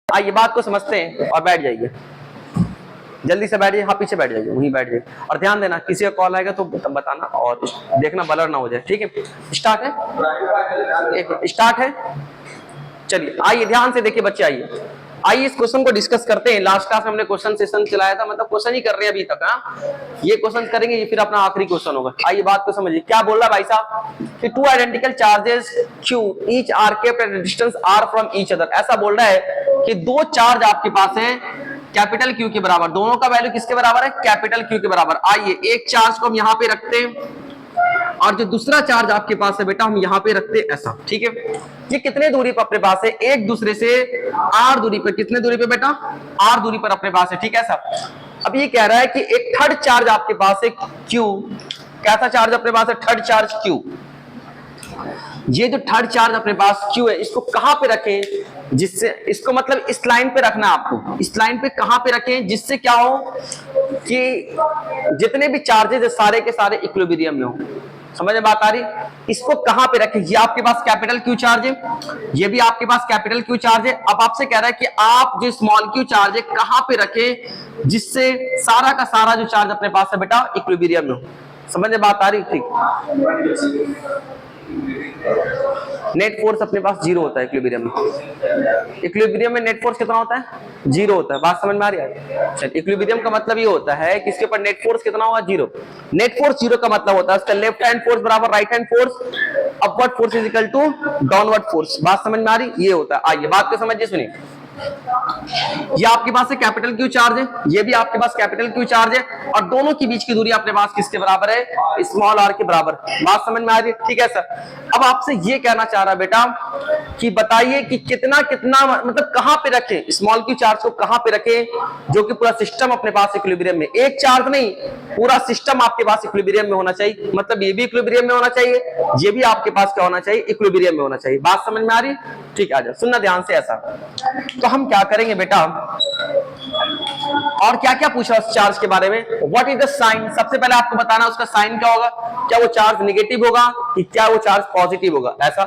आइए बात को समझते हैं और बैठ जाइए, जल्दी से बैठ जाइए, हाँ पीछे बैठ जाइए, वहीं बैठ जाइए। और ध्यान देना किसी का कॉल आएगा तो बताना और देखना ब्लर ना हो जाए, ठीक है। स्टार्ट है, स्टार्ट है। चलिए आइए ध्यान से देखिए बच्चे, आइए इस क्वेश्चन को डिस्कस करते हैं। लास्ट क्लास में हमने क्वेश्चन सेशन चलाया था, मतलब क्वेश्चन ही कर रहे हैं अभी तक। हाँ ये क्वेश्चन करेंगे, ये फिर अपना आखिरी क्वेश्चन होगा। आइए बात को समझिए, क्या बोल रहा है भाई साहब कि two identical charges Q each are kept at distance R from each other. ऐसा बोल रहा है कि दो चार्ज आपके पास है कैपिटल Q के बराबर, दोनों का वैल्यू किसके बराबर है? कैपिटल Q के बराबर। आइए एक चार्ज को हम यहाँ पे रखते हैं और जो दूसरा चार्ज आपके पास है बेटा हम यहाँ पे रखते हैं ऐसा, ठीक है। ये कितने दूरी पर अपने पास है? एक दूसरे से R दूरी पर। कितने दूरी पे बेटा? R दूरी पर अपने पास है, ठीक है सर। अब ये कह रहा है कि एक थर्ड चार्ज आपके पास है Q। कैसा चार्ज अपने पास है? Third charge Q। ये जो थर्ड चार्ज अपने पास Q है, इसको कहां पे रखें जिससे, इसको मतलब इस लाइन पे रखना है आपको। इस लाइन पे कहां पे रखें जिससे क्या हो कि जितने भी चार्जेस है सारे के सारे इक्विलिब्रियम में हो। समझ में बात आ रही? इसको कहां पे रखें? ये आपके पास कैपिटल Q चार्ज है, ये भी आपके पास कैपिटल Q चार्ज है। अब आपसे कह रहा है कि आप जो स्मॉल q चार्ज है कहां पे रखें जिससे सारा का सारा जो चार्ज अपने पास है बेटा इक्विलिब्रियम में हो। समझ में बात आ रही? ठीक। नेट फोर्स अपने पास जीरो होता है इक्विलिब्रियम में। इक्विलिब्रियम में नेट फोर्स कितना होता है? जीरो होता है। बात समझ में आ रही है? चल इक्विलिब्रियम का मतलब ये होता है कि इसके ऊपर नेट फोर्स कितना होगा? जीरो। नेट फोर्स जीरो का मतलब होता है इसका लेफ्ट हैंड फोर्स बराबर right hand force, upward force is equal to downward force. बात समझ में आ रही? ये होता है। आइए बात को समझिए, सुनिए। ये आपके पास है कैपिटल Q चार्ज है, ये भी आपके पास कैपिटल Q चार्ज है, और दोनों के बीच की दूरी अपने पास किसके बराबर है? स्मॉल r के बराबर। बात समझ में आ रही है? ठीक है सर। अब आपसे ये कहना चाह रहा है बेटा कि बताइए कि कितना कितना मतलब कहां पे रखें स्मॉल q चार्ज को, कहां पे रखें जो कि पूरा सिस्टम अपने पास इक्विलिब्रियम में। एक चार्ज नहीं, पूरा सिस्टम आपके पास इक्विलिब्रियम में होना चाहिए। मतलब ये भी इक्विलिब्रियम में होना चाहिए, ये भी आपके पास क्या होना चाहिए? इक्विलिब्रियम में होना चाहिए। बात समझ में आ रही? ठीक, आ जाओ सुनना ध्यान से। ऐसा तो हम क्या करेंगे बेटा, और क्या क्या पूछा उस चार्ज के बारे में? What is the sign? सबसे पहले आपको बताना उसका साइन क्या होगा, क्या वो चार्ज नेगेटिव होगा कि क्या वो चार्ज पॉजिटिव होगा, ऐसा।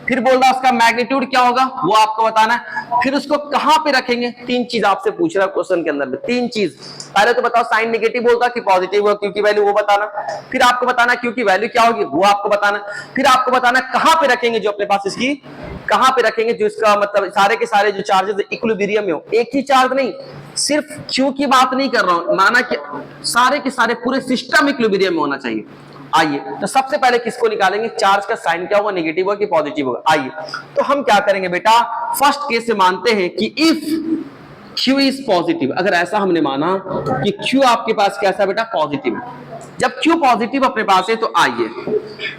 फिर बोल रहा उसका मैग्नीट्यूड क्या होगा, वो आपको बताना है। फिर उसको कहां पे रखेंगे, तीन चीज आपसे पूछ रहा है क्वेश्चन के अंदर में, तीन चीज। पहले तो बताओ साइन नेगेटिव होगा कि पॉजिटिव होगा, क्यू की वैल्यू वो बताना। फिर आपको बताना क्यू की वैल्यू क्या होगी, वो आपको बताना। फिर आपको बताना कहां पे रखेंगे जो अपने पास इसकी, कहां पे रखेंगे जो इसका मतलब सारे के सारे जो चार्जेस इक्विलिब्रियम में हो। एक ही चार्ज नहीं, सिर्फ क्यू की बात नहीं कर रहा हूं, माना कि सारे के सारे पूरे सिस्टम इक्विलिब्रियम में होना चाहिए। आइए तो सबसे पहले किसको निकालेंगे, चार्ज का साइन क्या होगा, नेगेटिव होगा कि पॉजिटिव होगा। आइए तो हम क्या करेंगे बेटा, फर्स्ट केस से मानते हैं कि इफ Q इज पॉजिटिव। अगर ऐसा हमने माना कि Q आपके पास कैसा बेटा, पॉजिटिव है। जब Q पॉजिटिव अपने पास है तो आइए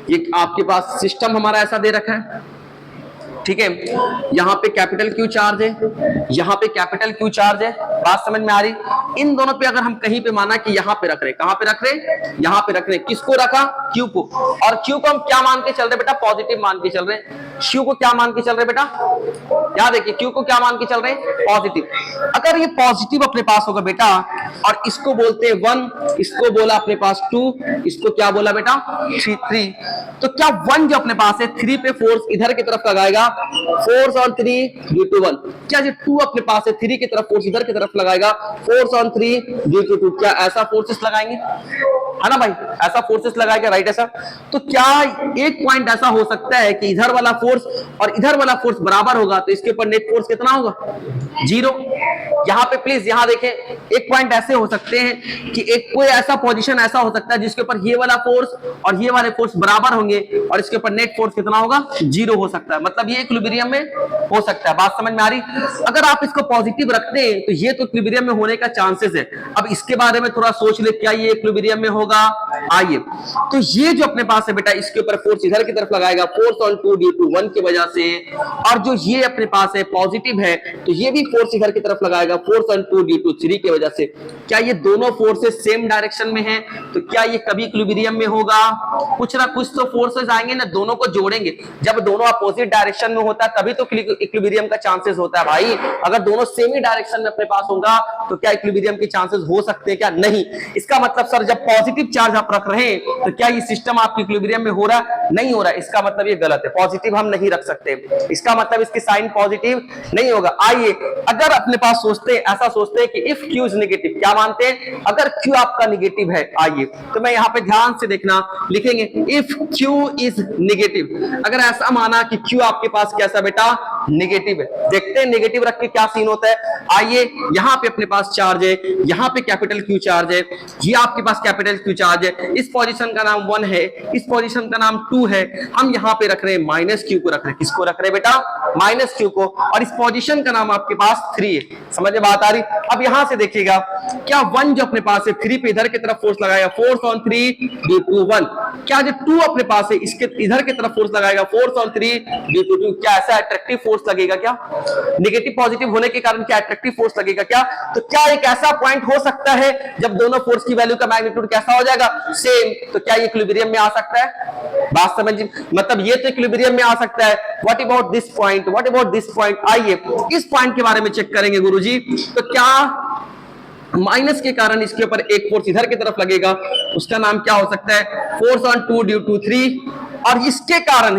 ये आपके पास सिस्टम हमारा ऐसा दे रखा है, ठीक है। यहाँ पे कैपिटल Q चार्ज है, यहाँ पे कैपिटल Q चार्ज है। बात समझ में आ रही? इन दोनों पे अगर हम कहीं पे माना कि यहाँ पे रख रहे, कहाँ पे रख रहे, यहाँ पे रख रहे। किसको रखा, Q को। और Q को हम क्या मान के चल रहे बेटा, पॉजिटिव मान के चल रहे। Q को क्या मान के चल रहे बेटा, याद देखिए Q को क्या मान के चल रहे, पॉजिटिव। अगर ये पॉजिटिव अपने पास होगा बेटा, और इसको बोलते हैं 1, इसको बोला अपने पास 2, इसको क्या बोला बेटा 3, तो क्या 1 जो अपने पास है 3 पे फोर्स इधर की तरफ लगाएगा, फोर्स ऑन 3 ड्यू टू 1। क्या जो 2 अपने पास है 3 की तरफ फोर्स इधर की तरफ लगाएगा, फोर्स ऑन 3 ड्यू टू 2। क्या ऐसा फोर्सेस लगाएंगे, है ना भाई, ऐसा फोर्सेस लगाएगा, राइट ऐसा। तो क्या एक पॉइंट ऐसा हो सकता है कि इधर वाला फोर्स और इधर वाला फोर्स बराबर होगा, तो इसके ऊपर नेट फोर्स कितना होगा, 0। यहां पे प्लीज यहां देखें, एक पॉइंट ऐसे हो सकते हैं कि एक कोई ऐसा पोजीशन ऐसा हो सकता है जिसके ऊपर ये वाला फोर्स और ये वाले फोर्स बराबर होंगे और इसके ऊपर नेट फोर्स कितना होगा, 0 हो सकता है। मतलब ये इक्विलिब्रियम में हो सकता है। बात समझ में आ रही? अगर आप इसको पॉजिटिव रखते हैं तो ये तो इक्विलिब्रियम में होने का चांसेस है। अब इसके बारे में थोड़ा सोच ले, क्या ये इक्विलिब्रियम में होगा। आइए तो ये जो अपने पास है बेटा, इसके ऊपर फोर्स इधर की तरफ लगाएगा, फोर्स ऑन 2 ड्यू टू 1 की वजह से, और जो ये अपने पास है पॉजिटिव है तो ये भी फोर्स इधर की तरफ लगाएगा, फोर्स ऑन 2 ड्यू टू 3 की वजह से। क्या ये दोनों फोर्सेस सेम डायरेक्शन में है, तो क्या ये कभी इक्विलिब्रियम में होगा? कुछ ना कुछ तो फोर्सेस आएंगे ना, दोनों को जोड़ेंगे। जब दोनों अपोजिट डायरेक्शन में होता है तभी तो इक्विलिब्रियम का चांसेस होता है भाई। अगर दोनों सेम ही डायरेक्शन में अपने पास होगा तो क्या इक्विलिब्रियम के चांसेस हो सकते हैं क्या? नहीं। इसका मतलब सर जब पॉजिटिव चार्ज रख रहे हैं, तो क्या ये सिस्टम आपके इक्विलिब्रियम में हो रहा है? नहीं हो रहा है, इसका मतलब ये गलत है, पॉजिटिव हम नहीं रख सकते, इसका मतलब इसकी साइन पॉजिटिव नहीं होगा। आइए अगर अपने पास सोचते हैं, ऐसा सोचते हैं कि इफ Q इज नेगेटिव, क्या मानते हैं? अगर Q आपका नेगेटिव है, आइए तो मैं यहाँ पे ध्यान से देखना, लिखेंगे इफ Q इज नेगेटिव। अगर ऐसा माना कि Q आपके पास कैसा बेटा? नेगेटिव है। देखते हैं नेगेटिव रख के क्या सीन होता है। आइए यहाँ पे अपने पास चार्ज है, यहाँ पे कैपिटल Q चार्ज है, ये आपके पास कैपिटल Q चार्ज है, इस पोजीशन का नाम 1 है, इस पोजीशन का नाम 2 है, हम यहाँ पे रख रहे हैं माइनस Q को रख रहे हैं। किसको रख रहे हैं बेटा? माइनस Q को। और इस पोजीशन का नाम आपके पास 3 है। समझ में बात आ रही? अब यहां से देखिएगा, क्या 1 जो अपने पास है 3 पे इधर की तरफ फोर्स लगाएगा, फोर्स ऑन 3 ड्यू टू 1। क्या जो 2 अपने पास है इसके इधर की तरफ फोर्स लगाएगा, फोर्स ऑन 3 ड्यू टू 2। क्या ऐसा अट्रैक्टिव फोर्स लगेगा? क्या नेगेटिव पॉजिटिव होने के कारण क्या अट्रैक्टिव फोर्स लगेगा? क्या तो क्या एक ऐसा पॉइंट हो सकता है जब दोनों फोर्स की वैल्यू का मैग्नीट्यूड कैसा हो जाएगा? सेम। तो क्या ये इक्विलिब्रियम में आ सकता है? बात समझ, मतलब ये तो इक्विलिब्रियम में आ सकता है। What about this point? What about this point? आइए इस पॉइंट के बारे में चेक करेंगे गुरुजी। तो क्या माइनस के कारण इसके ऊपर एक फोर्स इधर की तरफ लगेगा, उसका नाम क्या हो सकता है? Force on 2 due to 3। और इसके कारण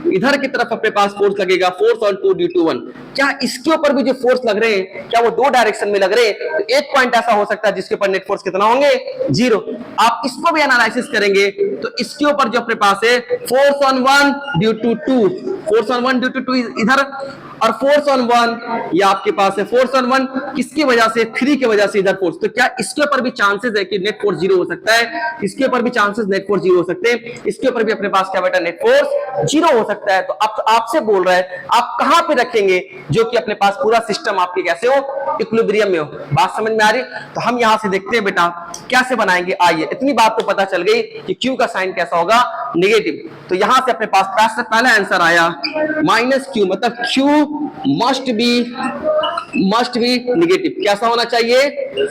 इधर की तरफ अपने पास फोर्स लगेगा, फोर्स ऑन 2 ड्यू टू 1। क्या इसके ऊपर भी जो फोर्स लग रहे हैं, क्या वो 2 डायरेक्शन में लग रहे हैं? तो एक पॉइंट ऐसा हो सकता है जिसके ऊपर नेट फोर्स कितना होंगे? 0। आप इसको भी एनालिसिस करेंगे तो इसके ऊपर जो अपने पास है force on 1 due to 2, force on 1 due to 2 इधर, और फोर्स ऑन 1 ये आपके पास है फोर्स ऑन 1 किसकी वजह से? 3 की वजह से इधर फोर्स। तो क्या इसके ऊपर भी चांसेस है कि नेट फोर्स 0 हो सकता है? इसके ऊपर भी चांसेस नेट फोर्स 0 हो सकते हैं, इसके ऊपर भी अपने पास क्या बेटा? नेट फोर्स 0 हो सकता है। तो अब आपसे बोल रहा है आप कहां पे रखेंगे जो कि अपने पास पूरा सिस्टम आपके कैसे हो? इक्विलिब्रियम में हो। बात समझ में आ रही? तो हम यहां से देखते हैं बेटा कैसे बनाएंगे। आइए इतनी बात तो पता चल गई कि Q का साइन कैसा होगा? नेगेटिव। तो यहां से अपने पास पहला आंसर आया माइनस Q, मतलब Q मस्ट बी नेगेटिव। कैसा होना चाहिए?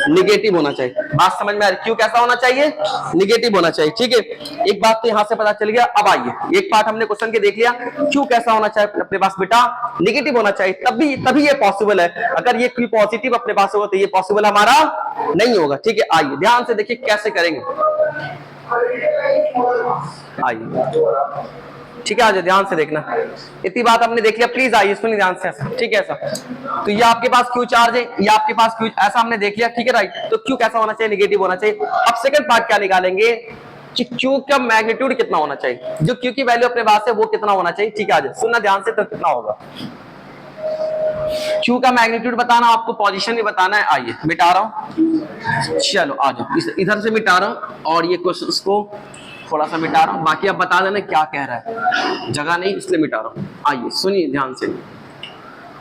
नेगेटिव होना चाहिए। बात समझ में आ रही? Q कैसा होना चाहिए? नेगेटिव होना चाहिए। ठीक है, एक बात तो यहां से पता चल गया। अब आइए एक पार्ट हमने क्वेश्चन के देख लिया, Q कैसा होना चाहिए अपने पास बेटा? नेगेटिव होना चाहिए, तभी ये पॉसिबल है। अगर ये Q पॉजिटिव अपने पास होगा तो ये पॉसिबल हमारा नहीं होगा। ठीक है, आइए ध्यान से देखिए कैसे करेंगे। आइए ठीक है, आज ध्यान से देखना, इतनी बात हमने देख लिया, प्लीज आइए सुनिए ध्यान से ऐसा। ठीक है, ऐसा तो ये आपके पास Q चार्ज है, ये आपके पास Q, ऐसा हमने देख लिया। ठीक है राइट, तो Q कैसा होना चाहिए? नेगेटिव होना चाहिए। अब सेकंड पार्ट क्या निकालेंगे कि Q का मैग्नीट्यूड कितना होना चाहिए, जो Q की वैल्यू अपने पास है वो कितना होना चाहिए। ठीक है, आज सुनना ध्यान से, तो कितना होगा Q का मैग्नीट्यूड बताना, आपको पोजीशन भी बताना है। आइए मिटा रहा हूं, चलो आ जाओ, इधर से मिटा रहा हूं और ये क्वेश्चन को थोड़ा सा मिटा रहा हूं, बाकी अब बता देना क्या कह रहा है, जगह नहीं इसलिए मिटा रहा हूं। आइए सुनिए ध्यान से,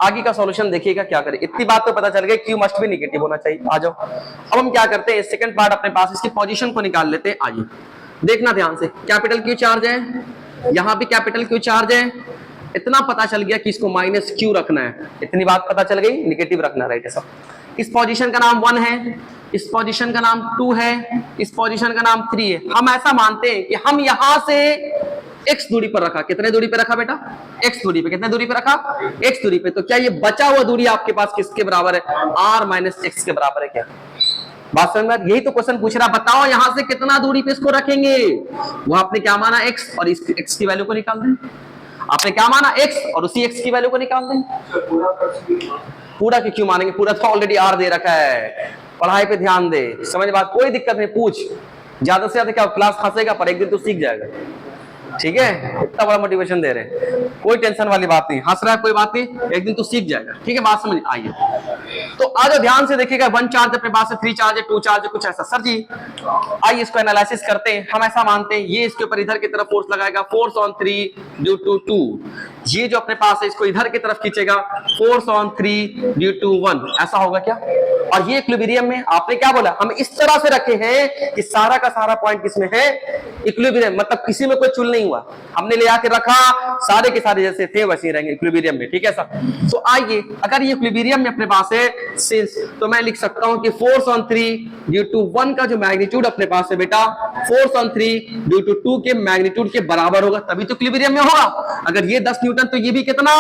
आगे का सॉल्यूशन देखिएगा क्या करें। इतनी बात तो पता चल गई Q मस्ट भी नेगेटिव होना चाहिए। आ जाओ, अब हम क्या करते हैं, सेकंड पार्ट अपने पास इसकी पोजीशन को निकाल लेते हैं। आइए देखना ध्यान से, कैपिटल Q चार्ज है, यहां भी कैपिटल Q चार्ज है। इतना पता चल गया कि इसको माइनस Q रखना है, इतनी बात पता चल गई, नेगेटिव रखना, राइट है सब। इस पोजीशन का नाम 1 है, इस पोजीशन का नाम 2 है, इस पोजीशन का नाम 3 है। हम ऐसा मानते हैं कि हम यहां से x दूरी पर रखा, कितने दूरी पे रखा बेटा? x दूरी पे। कितने दूरी पे रखा? x दूरी पे। तो क्या ये बचा हुआ दूरी आपके पास किसके बराबर है? r माइनस x के बराबर है। क्या बात समझ में? यही तो क्वेश्चन पूछ रहा, बताओ यहां से कितना दूरी पे इसको रखेंगे। वो आपने क्या माना? x, और इस x की वैल्यू को निकाल दें। आपने क्या माना? x, और उसी x की वैल्यू को निकाल दें। पूरा क्यों मानेंगे? पूरा तो ऑलरेडी r दे रखा है। पढ़ाई पे ध्यान दे, समझ बात, कोई दिक्कत नहीं, पूछ ज्यादा से ज्यादा क्या क्लास हंसेगा पर एक दिन तो सीख जाएगा। ठीक है, इतना बड़ा मोटिवेशन दे रहे हैं, कोई टेंशन वाली बात नहीं, हंस रहा है कोई बात नहीं, एक दिन तो सीख जाएगा। ठीक है, बात समझ आइए। तो आज ध्यान से देखिएगा, 1 चार्ज अपने पास है, 3 चार्ज है, 2 चार्ज है, कुछ ऐसा। सर जी आइए इसको एनालिसिस करते हैं। हम ऐसा मानते हैं ये इसके ऊपर इधर की तरफ फोर्स लगाएगा, फोर्स ऑन 3 ड्यू टू 2। ये जो अपने पास है इसको इधर की तरफ खींचेगा, फोर्स ऑन 3 ड्यू टू 1। ऐसा होगा क्या? और ये इक्विलिब्रियम में आपने क्या बोला, हम इस तरह से रखे हैं कि सारा का सारा पॉइंट किसमें है? इक्विलिब्रियम, मतलब किसी में कोई चुल नहीं हुआ, हमने ले आके रखा, सारे के सारे जैसे थे वैसे ही रहेंगे इक्विलिब्रियम में। ठीक है सर, तो आइए अगर ये इक्विलिब्रियम में अपने पास है सिंस, तो मैं लिख सकता हूं कि फोर्स ऑन 3 ड्यू टू 1 का जो मैग्नीट्यूड अपने पास है बेटा, फोर्स ऑन 3 ड्यू टू 2 के मैग्नीट्यूड के बराबर होगा, तभी तो इक्विलिब्रियम में होगा। अगर ये 10 न्यूटन तो ये भी कितना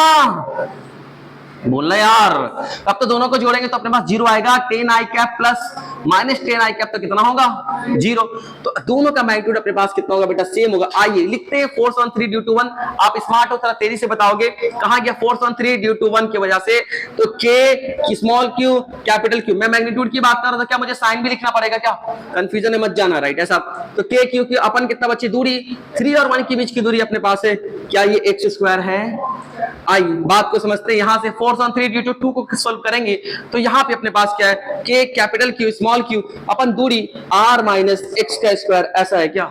बोलना यार, तब तो दोनों को जोड़ेंगे तो अपने पास 0 आएगा, 10 i cap plus -10 i cap तो कितना होगा 0। तो दोनों का मैग्नीट्यूड अपने पास कितना होगा बेटा सेम होगा। आइए लिखते हैं फोर्स ऑन 3 ड्यू टू 1। आप स्मार्ट हो थोड़ा तेजी से बताओगे कहां गया फोर्स ऑन 3 ड्यू टू 1 की वजह से। तो के स्मॉल क्यू कैपिटल क्यू, मैं मैग्नीट्यूड की बात कर रहा था, क्या मुझे साइन भी लिखना पड़ेगा क्या? कंफ्यूजन में मत जाना, राइट ऐसा। तो के क्यू की अपन कितना बची दूरी 3 और 1 के बीच की दूरी अपने पास है, क्या ये x² है? आइए बात को समझते हैं। यहां से फोर्स ऑन 3 ड्यू टू 2 को सोल्व करेंगे तो यहां पे अपने पास क्या है के कैपिटल क्यू स्मॉल क्यू अपन दूरी r माइनस x का स्क्वायर, ऐसा है क्या?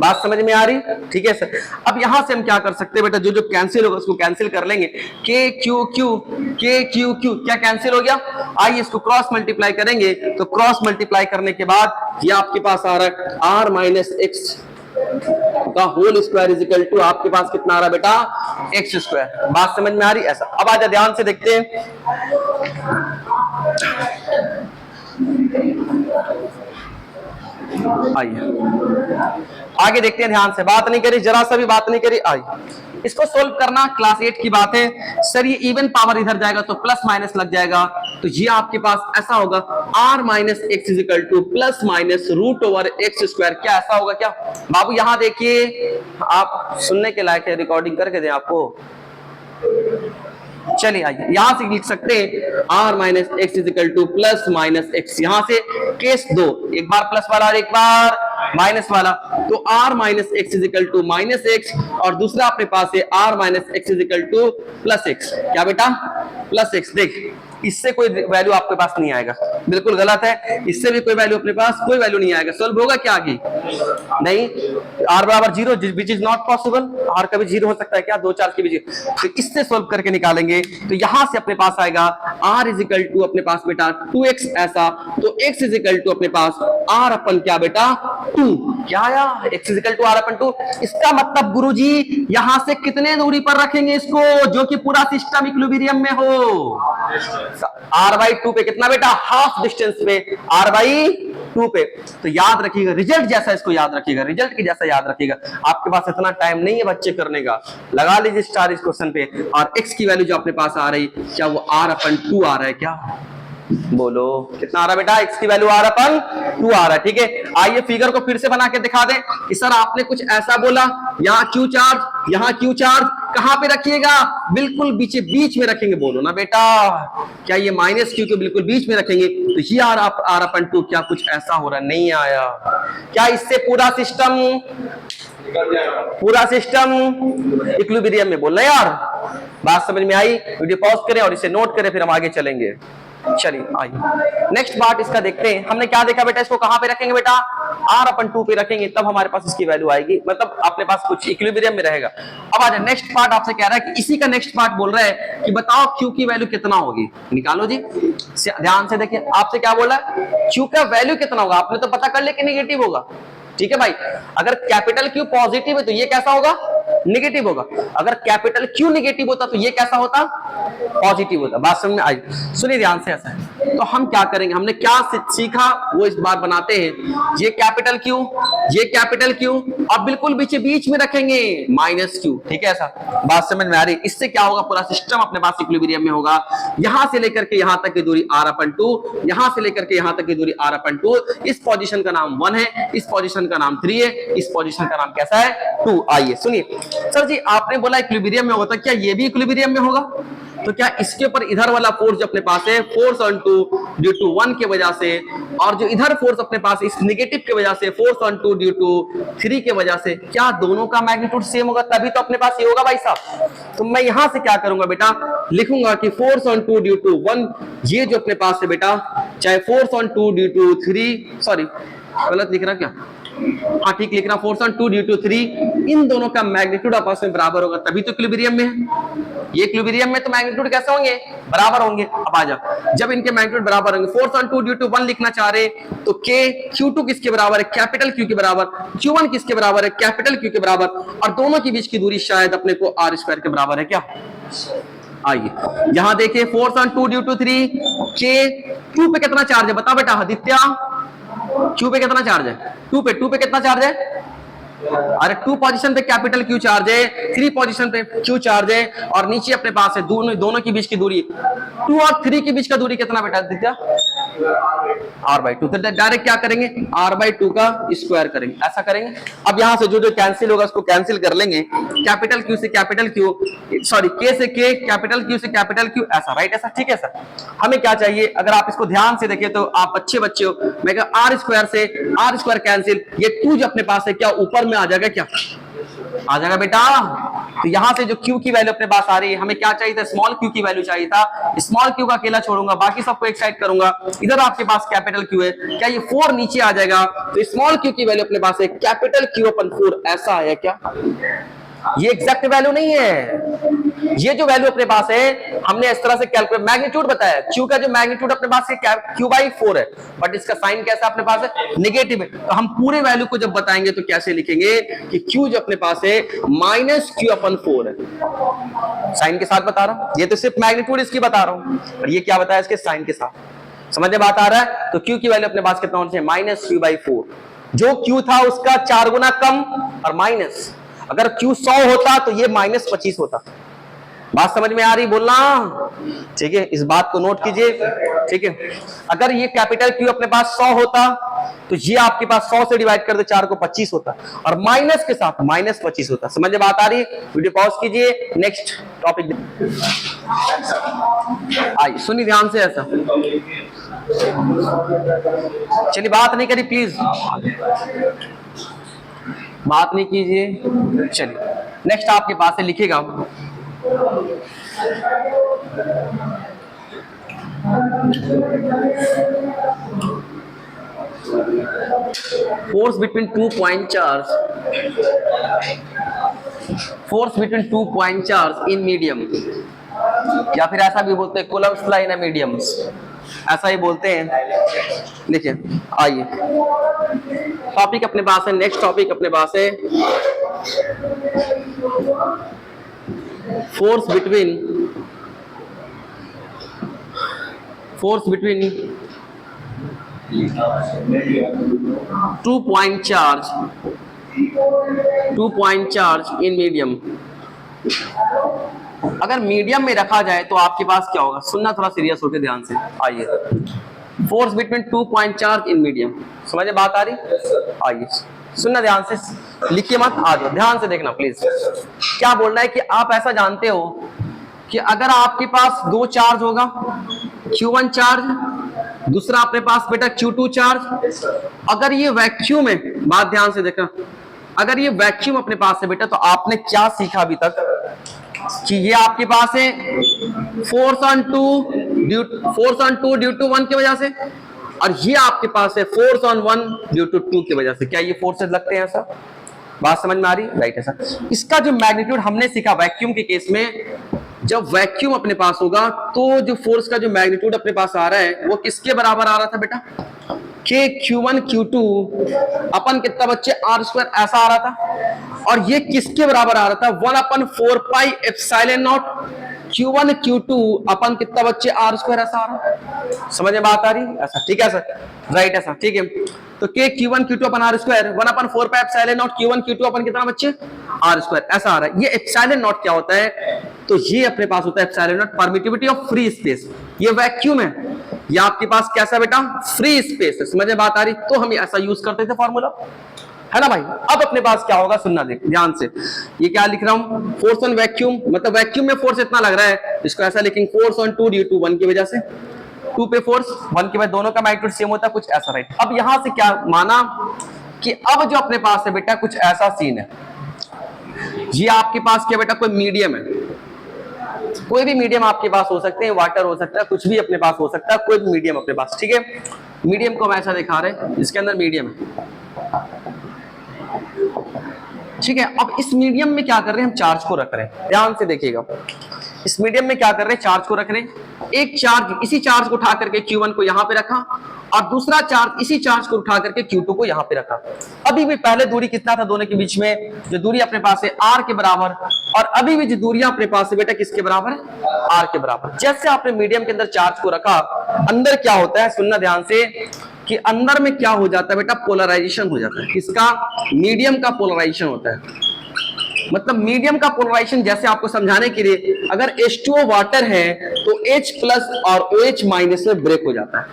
बात समझ में आ रही? ठीक है सर। अब यहां से हम क्या कर सकते हैं बेटा, जो जो कैंसिल होगा उसको कैंसिल कर लेंगे। के क्यू क्यू क्या कैंसिल हो गया? आइए इसको क्रॉस मल्टीप्लाई करेंगे तो क्रॉस मल्टीप्लाई करने के बाद ये आपके पास आ रहा है r माइनस एक्स का whole square is equal to आपके पास कितना आ रहा है बेटा x²। बात समझ में आ रही? ऐसा। अब आजा ध्यान से देखते हैं। आइए आगे देखते हैं, ध्यान से बात नहीं करी, जरा सा भी बात नहीं करी। आइए इसको सोल्व करना क्लास 8 की बात है सर। ये इवन पावर इधर जाएगा तो प्लस माइनस लग जाएगा, तो ये आपके पास ऐसा होगा r minus x is equal to plus minus root over x²। क्या ऐसा होगा क्या बाबू? यहां देखिए, आप सुनने के लायक है, रिकॉर्डिंग करके दें आपको। चलिए आइए यहां से लिख सकते हैं r minus x is equal to plus minus x. यहां से केस 2, एक बार प्लस वाला और एक बार माइनस वाला, तो r minus x is equal to minus x और दूसरा अपने पास है r minus x is equal to plus x. क्या बेटा? Plus x. देख इससे कोई वैल्यू आपके पास नहीं आएगा, बिल्कुल गलत है। इससे भी कोई वैल्यू अपने पास कोई वैल्यू नहीं आएगा। सोल्व होगा क्या आगे? नहीं। r बराबर 0 which is not possible. r कभी 0 हो सकता है क्या? 2 4 के बीच। तो इससे सोल्व करके निकालेंगे तो यहां से अपने पास आएगा r इज इक्वल टू अपने पास बेटा 2x ऐसा, तो x इज इक्वल टू अपने पास r अपन क्या बेटा 2। क्या आया? x is equal to r अपन 2। इसका मतलब गुरुजी यहां से कितने दूरी पर रखेंगे इसको, जो कि पूरा सिस्टम इक्विलिब्रियम में हो? r/2 पे कितना बेटा? हाफ डिस्टेंस पे r/2 पे। तो याद रखिएगा रिजल्ट जैसा, इसको याद रखिएगा, रिजल्ट की जैसा याद रखिएगा। आपके पास इतना टाइम नहीं है बच्चे करने का, लगा लीजिए स्टार इस क्वेश्चन पे। और x की वैल्यू जो अपने पास आ रही, क्या वो r/2 आ रहा है क्या? बोलो कितना आ रहा है बेटा? x की वैल्यू r/2 आ रहा है। ठीक है, आइए फिगर को फिर से बना के दिखा दें कि सर आपने कुछ ऐसा बोला, यहाँ q चार्ज, यहाँ q चार्ज, कहां पे रखिएगा? बिल्कुल बीच में रखेंगे। बोलो ना बेटा, क्या ये माइनस q के बिल्कुल बीच में रखेंगे? तो ये r/2 क्या कुछ ऐसा हो रहा नहीं आया क्या? इससे पूरा सिस्टम इक्विलिब्रियम में। बोल रहे यार, बात समझ में आई? वीडियो पॉज करें और इसे नोट करें, फिर हम आगे चलेंगे। चलिए आइए नेक्स्ट पार्ट इसका देखते हैं। हमने क्या देखा बेटा? इसको कहां पे रखेंगे बेटा? r/2 पे रखेंगे, तब हमारे पास इसकी वैल्यू आएगी, मतलब अपने पास कुछ इक्विलिब्रियम में रहेगा। अब आ जाए नेक्स्ट पार्ट, आपसे कह रहा है कि इसी का नेक्स्ट पार्ट बोल रहा है कि बताओ q की वैल्यू कितना होगी। निकालो जी, ध्यान से देखिए। आपसे क्या बोला? q का वैल्यू कितना होगा? आपने तो पता कर लिया कि नेगेटिव होगा। ठीक है भाई, अगर कैपिटल Q पॉजिटिव है तो ये कैसा होगा? नेगेटिव होगा। अगर कैपिटल Q नेगेटिव होता तो ये कैसा होता? पॉजिटिव होता। बात समझ में आई? सुनिए ध्यान से। ऐसा है तो हम क्या करेंगे, हमने क्या सीखा वो इस बार बनाते हैं। ये कैपिटल Q अब बिल्कुल बीच में रखेंगे -Q। ठीक है, ऐसा। बात समझ में आ रही? इससे क्या होगा? पूरा सिस्टम अपने पास इक्विलिब्रियम में होगा। यहां से लेकर के यहां तक की दूरी r/2, यहां से लेकर के यहां तक की दूरी r/2। इस पोजीशन का नाम 1 है, इस पोजीशन का नाम 3 है, इस पोजीशन का नाम कैसा है? 2। आइए सुनिए सर जी, आपने बोला इक्विलिब्रियम में होता, क्या ये भी इक्विलिब्रियम में होगा? तो क्या इसके ऊपर इधर वाला फोर्स जो अपने पास है, फोर्स ऑन 2 ड्यू टू 1 के वजह से, और जो इधर फोर्स अपने पास इस नेगेटिव के वजह से, फोर्स ऑन 2 ड्यू टू 3 के वजह से, क्या दोनों का मैग्नीट्यूड सेम होगा? तभी तो अपने पास ये होगा भाई साहब। तो मैं यहां से क्या करूंगा बेटा? लिखूंगा कि फोर्स ऑन 2 ड्यू टू 1, ये जो अपने पास है बेटा, चाहे force on 2 due to 3, sorry गलत लिख रहा क्या? हाँ ठीक लिख रहा, फोर्स ऑन 2 ड्यू टू 3, इन दोनों का मैग्नीट्यूड आपस में बराबर होगा, तभी तो इक्विलिब्रियम में है। ये इक्विलिब्रियम में तो मैग्नीट्यूड कैसे होंगे? बराबर होंगे। अब आ जाओ, जब इनके मैग्नीट्यूड बराबर होंगे, फोर्स ऑन 2 ड्यू टू 1 लिखना चाह रहे तो k q2 किसके बराबर है? कैपिटल Q के बराबर। q1 किसके बराबर है? कैपिटल Q के बराबर। और दोनों के बीच की दूरी शायद अपने को r² के बराबर है क्या? आइए यहां देखिए, force on 2 due to 3, k q पे कितना चार्ज है? बता बेटा आदित्य, q पे कितना चार्ज है? 2 पे कितना चार्ज है? अरे 2 पोजीशन पे कैपिटल Q चार्ज है, 3 पोजीशन पे Q चार्ज है, और नीचे अपने पास है दोनों के बीच की दूरी 2 और 3 के बीच का दूरी कितना बेटा आदित्य? r/2, तो डायरेक्ट क्या करेंगे, r/2 का स्क्वायर करेंगे, ऐसा करेंगे। अब यहां से जो जो कैंसिल होगा उसको कैंसिल कर लेंगे, कैपिटल Q से कैपिटल Q, सॉरी K से K, कैपिटल Q से कैपिटल Q, ऐसा, राइट, ऐसा, ठीक है सर। हमें क्या चाहिए, अगर आप इसको ध्यान से देखें तो आप अच्छे बच्चे हो, मैं कहा r² से r² कैंसिल, ये 2 जो अपने पास है क्या ऊपर में आ जाएगा, क्या आ जाएगा बेटा। तो यहां से जो Q की वैल्यू अपने पास आ रही है, हमें क्या चाहिए था, स्मॉल Q की वैल्यू चाहिए था, स्मॉल Q का अकेला छोड़ूंगा, बाकी सबको एक साइड करूंगा। इधर आपके पास कैपिटल Q है, क्या ये 4 नीचे आ जाएगा, तो स्मॉल Q की वैल्यू अपने पास है कैपिटल Q/4, ऐसा है क्या, ये एग्जैक्ट वैल्यू नहीं है, ये जो वैल्यू अपने पास है हमने इस तरह से कैलकुलेट, मैग्नीट्यूड बताया, Q का जो मैग्नीट्यूड अपने पास है Q/4 है, बट इसका साइन कैसा अपने पास है, नेगेटिव है। तो हम पूरे वैल्यू को जब बताएंगे तो कैसे लिखेंगे कि Q जो अपने पास है -Q/4 है, साइन के साथ बता रहा हूं, ये तो सिर्फ मैग्नीट्यूड इसकी बता रहा हूं, और ये क्या बताया इसके साइन के साथ, समझ में बात आ रहा है। तो Q की वैल्यू अपने पास कितना होना चाहिए, -Q/4, जो Q था उसका 4 गुना कम और माइनस, अगर Q 100 होता तो ये -25 होता। बात समझ में आ रही, बोलना, ठीक है, इस बात को नोट कीजिए, ठीक है। अगर ये कैपिटल Q अपने पास 100 होता तो ये आपके पास 100 से डिवाइड कर दे 4 को 25 होता, और माइनस के साथ -25 होता। समझ में बात आ रही, वीडियो पॉज कीजिए, नेक्स्ट टॉपिक आइए, सुनिए ध्यान से, ऐसा चलिए, बात नहीं करी प्लीज, बात नहीं कीजिए। चलिए नेक्स्ट आपके पास है, लिखेगा force between 2 point charge, force between 2 point charge in medium, या फिर ऐसा भी बोलते हैं Coulomb's law in a mediums, ऐसा ही बोलते हैं। देखिए आइए, टॉपिक अपने पास है, नेक्स्ट टॉपिक अपने पास है force between 2 point charge in medium. अगर मीडियम में रखा जाए तो आपके पास क्या होगा, सुनना थोड़ा सीरियस होकर ध्यान से। आइए, force between 2 point charge in medium, समझे बात आ रही, आइए सुनना ध्यान से, लिखिए मत, आ जाओ ध्यान से देखना प्लीज। क्या बोल रहा है कि आप ऐसा जानते हो कि अगर आपके पास 2 चार्ज होगा, Q1 चार्ज, दूसरा अपने पास बेटा Q2 चार्ज, अगर ये वैक्यूम है, बात ध्यान से देखना, अगर ये वैक्यूम अपने पास है बेटा, तो आपने क्या सीखा अभी तक कि ये आपके पास है force on two due to 1 की वजह से, और ये आपके पास है फोर्स ऑन 1 ड्यू टू 2 की वजह से। क्या ये फोर्सेस लगते हैं ऐसा, बात समझ में आ रही, राइट है सर। इसका जो मैग्नीट्यूड हमने सीखा वैक्यूम के केस में, जब वैक्यूम अपने पास होगा तो जो फोर्स का जो मैग्नीट्यूड अपने पास आ रहा है वो किसके बराबर आ रहा था बेटा, K Q1 Q2 अपन कितना बच्चे R², ऐसा आ रहा था, और ये किसके बराबर आ रहा था, 1/4 pi epsilon not Q1 Q2 अपन कितना बच्चे R², ऐसा आ रहा, समझ में बात आ रही, ऐसा, ठीक है सर, राइट ऐसा, ठीक है। तो K Q1 Q2 upon R², 1/4 pi epsilon not Q1 Q2 अपन कितना बच्चे R², ऐसा आ रहा है। ये एप्सिलॉन नॉट क्या होता है, तो ये अपने पास होता है epsilon not, permittivity of free space, ये वैक्यूम है, ये आपके पास कैसा बेटा, फ्री स्पेस है, समझ में बात आ रही, तो हम ऐसा यूज करते थे फॉर्मूला, है ना भाई। अब अपने पास क्या होगा, सुनना देख ध्यान से, ये क्या लिख रहा हूं, फोर्स ऑन वैक्यूम, मतलब वैक्यूम में फोर्स इतना लग रहा है, इसको ऐसा लिखेंगे फोर्स ऑन 2 ड्यू टू 1 की वजह से, 2 पे फोर्स 1 के बाद दोनों का मैग्नीट्यूड सेम होता है, कुछ ऐसा, राइट। अब यहां से क्या माना कि अब जो अपने पास है बेटा कुछ ऐसा सीन है, ये आपके पास क्या बेटा, कोई मीडियम है, कोई भी मीडियम आपके पास हो सकते हैं, वाटर हो सकता है, कुछ भी अपने पास हो सकता है, कोई भी मीडियम अपने पास, ठीक है। मीडियम को हम ऐसा दिखा रहे हैं, इसके अंदर मीडियम है, ठीक है। अब इस मीडियम में क्या कर रहे हैं, हम चार्ज को रख रहे हैं, ध्यान से देखिएगा, इस मीडियम में क्या कर रहे हैं, चार्ज को रख रहे हैं। एक चार्ज, इसी चार्ज को उठा करके Q1 को यहां पे रखा, और दूसरा चार्ज इसी चार्ज को उठा करके Q2 को यहां पे रखा। अभी भी पहले दूरी कितना था दोनों के बीच में, जो दूरी अपने पास है R के बराबर, और अभी भी जो दूरी अपने पास है बेटा किसके बराबर है, R के बराबर। जैसे आपने मीडियम के अंदर चार्ज को रखा, अंदर क्या होता है, सुनना ध्यान से, कि अंदर में क्या हो जाता है बेटा, पोलराइजेशन हो जाता है, किसका, मीडियम का पोलराइजेशन होता है। मतलब मीडियम का पोलराइजेशन जैसे आपको समझाने के लिए, अगर H2O वाटर है तो H+ और OH- में ब्रेक हो जाता है,